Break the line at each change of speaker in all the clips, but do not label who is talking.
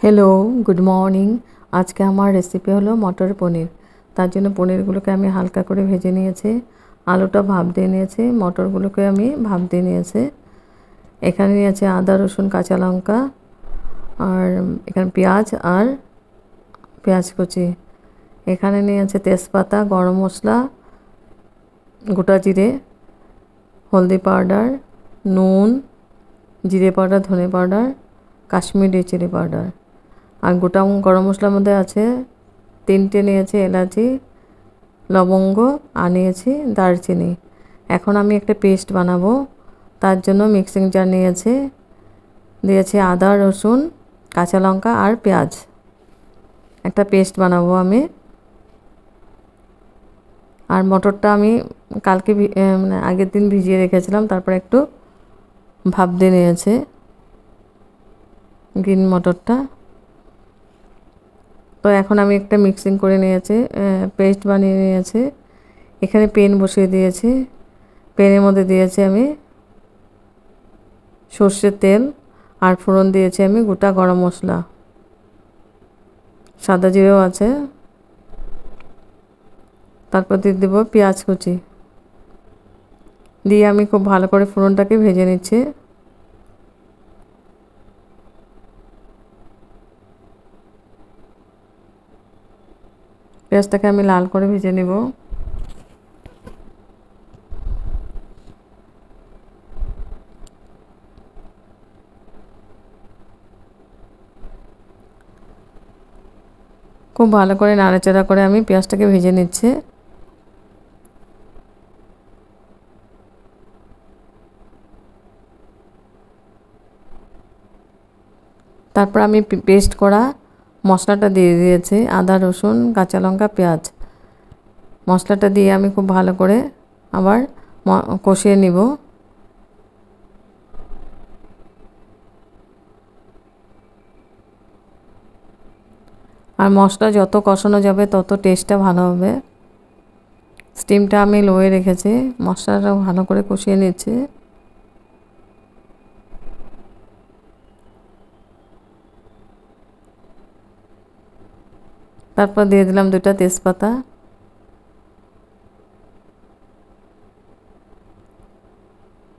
Hello good morning. आज के हमार रेसिपि हलो मटर पनीर। तार जोन्नो पनीरगुलोके आमी हालका करे भेजे निয়েছি, आलूटा भाप दिए निয়েছি, मटरगुलोके आमी भाप दिए निয়েছি। एखाने निয়েছি आदा रसुन काँचा लंका और एखाने पेঁয়াজ और पेঁয়াজ कुचि। एखाने निয়েছি तेजपाता, गरम मसला, गोटा जिरे, हल्दी पाउडार, नून, जिरे पाउडार, धने पाउडार, काश्मीरी चिली पाउडार और गोटा गरम मसलार मध्य आछे 3টে निয়েছি एलाची, लवंग और निয়েছি दारचिनी। एखन आमी एकटा पेस्ट बानाबो, तार जोन्नो मिक्सिंग जार निয়েছি, दिয়েছি आदा रसुन काँचा लंका और पेঁয়াজ। एकटा पेस्ट बानाबो आमी। और मटरटा आमी कालके माने आगेर दिन भिजिए रेखेছিলাম, तारपर एकटू भाप दिए निয়েছি ग्रीन मटरटा। तो এখন আমি একটা মিক্সিং করে নিয়েছি, পেস্ট বানিয়ে নিয়েছি। এখানে পেন বসিয়ে দিয়েছি, পেনের মধ্যে দিয়েছি আমি সরষের তেল আর ফোড়ন দিয়েছি আমি গোটা গরম মশলা, সাদা জিরেও আছে। তারপর দিয়ে দেব পেঁয়াজ কুচি, দিয়ে আমি খুব ভালো করে ফোড়নটাকে ভেজে নিচ্ছি। পেঁয়াজটাকে আমি লাল করে ভেজে নেব। খুব ভালো করে নাড়াচাড়া করে আমি পেঁয়াজটাকে ভেজে নিচ্ছি। তারপর আমি পেস্ট করা মশলাটা দিয়ে দিয়েছি, আদা রসুন কাঁচা লঙ্কা পেঁয়াজ। মশলাটা দিয়ে আমি খুব ভালো করে আবার কষিয়ে নিব। আর মশলা যত কষানো যাবে তত টেস্টটা ভালো হবে। স্টিমটা আমি লোয়ে রেখেছি, মশলাটা ভালো করে কষিয়ে নিচ্ছি। তারপর দিয়ে দিলাম 2টা তেজপাতা,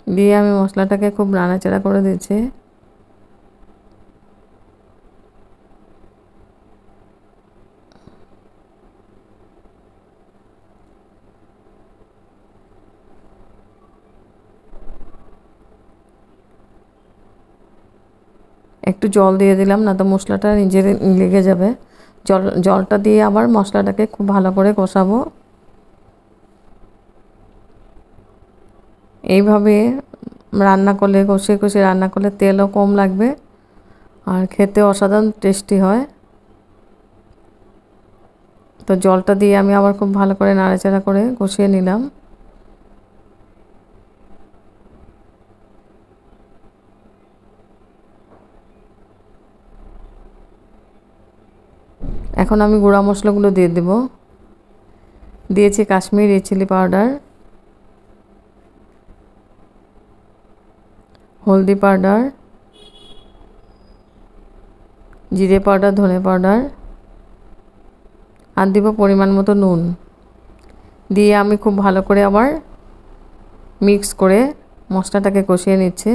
দিয়ে আমি মশলাটাকে খুব নাড়াচাড়া করে দিচ্ছি। একটু জল দিয়ে দিলাম, না তো মশলাটা নিজে লেগে যাবে। জলটা দিয়ে আবার মশলাটাকে খুব ভালো করে কষাবো। এইভাবে রান্না করলে, কষিয়ে কষিয়ে রান্না করলে তেলও কম লাগবে আর খেতে অসাধারণ টেস্টি হয়। তো জলটা দিয়ে আমি আবার খুব ভালো করে নাড়াচাড়া করে কষিয়ে নিলাম। এখন আমি গুঁড়া মশলাগুলো দিয়ে দেব। দিয়েছি কাশ্মীরি চিলি পাউডার, हल्दी पाउडार, जिरे पाउडार, धने पाउडार और देव परिमाण मतो नुन। दिए आमी खूब भालो करे आबार मिक्स करे मशलाटाके कषिए निচ্ছি।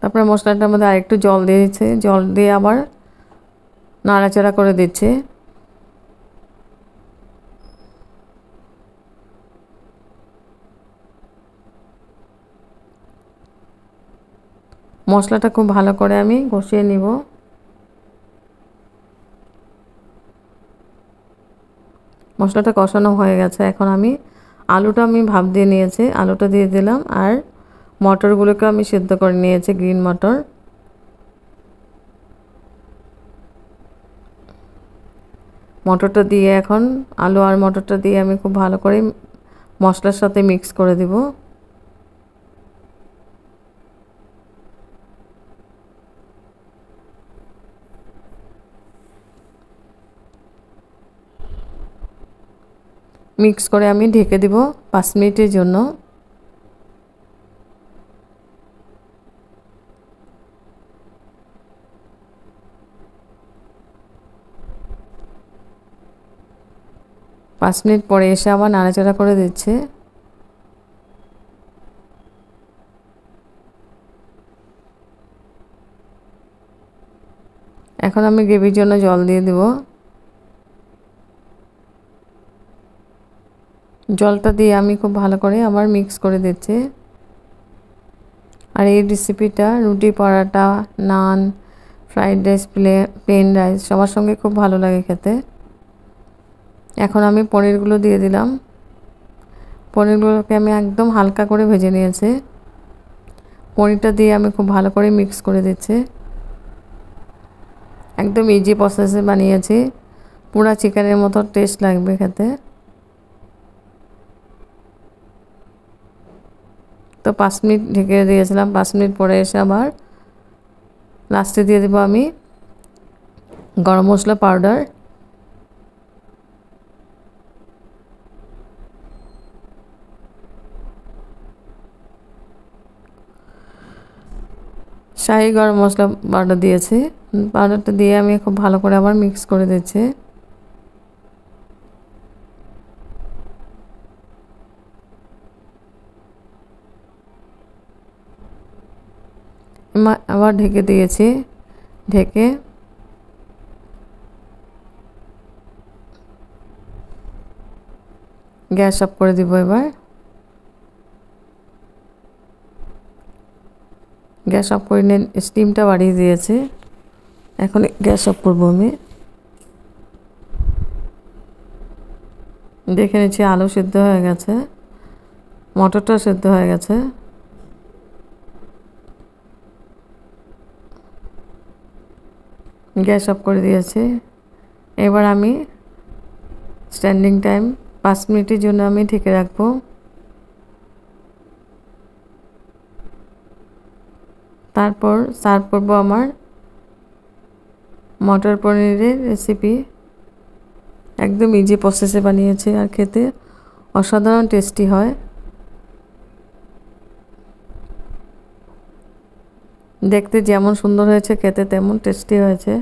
তারপরে মশলাটার মধ্যে আরেকটু জল দিয়ে দিচ্ছি, জল দিয়ে আবার নাড়াচাড়া করে দিচ্ছি। মশলাটা খুব ভালো করে আমি কষিয়ে নিব। মশলাটা কষানো হয়ে গেছে, এখন আমি আলুটা আমি ভাপ দিয়ে নিয়েছি, আলুটা দিয়ে দিলাম আর মটরগুলোকে আমি সিদ্ধ করে নিয়েছি, গ্রিন মটর। মটরটা দিয়ে এখন আলু আর মটরটা দিয়ে আমি খুব ভালো করে মশলার সাথে মিক্স করে দিব। মিক্স করে আমি ঢেকে দিব 5 মিনিটের জন্য। পাঁচ মিনিট পরে এসে আবার নাড়াচাড়া করে দিচ্ছে। এখন আমি গ্রেভির জন্য জল দিয়ে দেব। জলটা দিয়ে আমি খুব ভালো করে আবার মিক্স করে দিচ্ছি। আর এই রেসিপিটা রুটি, পরাটা, নান, ফ্রাইড রাইস, প্লেন রাইস সবার সঙ্গে খুব ভালো লাগে খেতে। এখন আমি পনিরগুলো দিয়ে দিলাম। পনিরগুলোকে আমি একদম হালকা করে ভেজে নিয়েছি। পনিরটা দিয়ে আমি খুব ভালো করে মিক্স করে দিচ্ছি। একদম ইজি প্রসেসে বানিয়েছি, পুরা চিকেনের মতো টেস্ট লাগবে খেতে। তো 5 মিনিট ঢেকে দিয়েছিলাম। 5 মিনিট পরে এসে আবার লাস্টে দিয়ে দেবো আমি গরম মশলা পাউডার। শাহি গরম মশলা পাউডার দিয়েছি। পাউডারটা দিয়ে আমি খুব ভালো করে আবার মিক্স করে দিচ্ছি। আবার ঢেকে দিয়েছি। ঢেকে গ্যাস অফ করে দিব। এবার গ্যাস অফ করে নিয়ে স্টিমটা বাড়িয়ে দিয়েছি। এখন গ্যাস অফ করবো আমি। দেখে নিচ্ছি আলু সিদ্ধ হয়ে গেছে, মটরটা সিদ্ধ হয়ে গেছে। গ্যাস অফ করে দিয়েছি। এবার আমি স্ট্যান্ডিং টাইম 5 মিনিটের জন্য আমি ঢেকে রাখবো। তারপর সার্ভ করব আমার মটর পনিরের রেসিপি। একদম ইজি প্রসেসে বানিয়েছি আর খেতে অসাধারণ টেস্টি হয়। দেখতে যেমন সুন্দর হয়েছে খেতে তেমন টেস্টি হয়েছে।